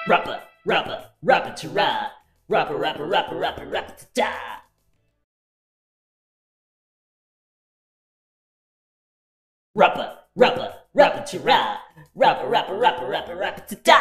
Rapper, rapper, rapper to rap. Rapper, rapper, rapper, rapper, rapper to da. Rapper, rapper, rapper to rap. Rapper, rapper, rapper, rapper, rapper to da.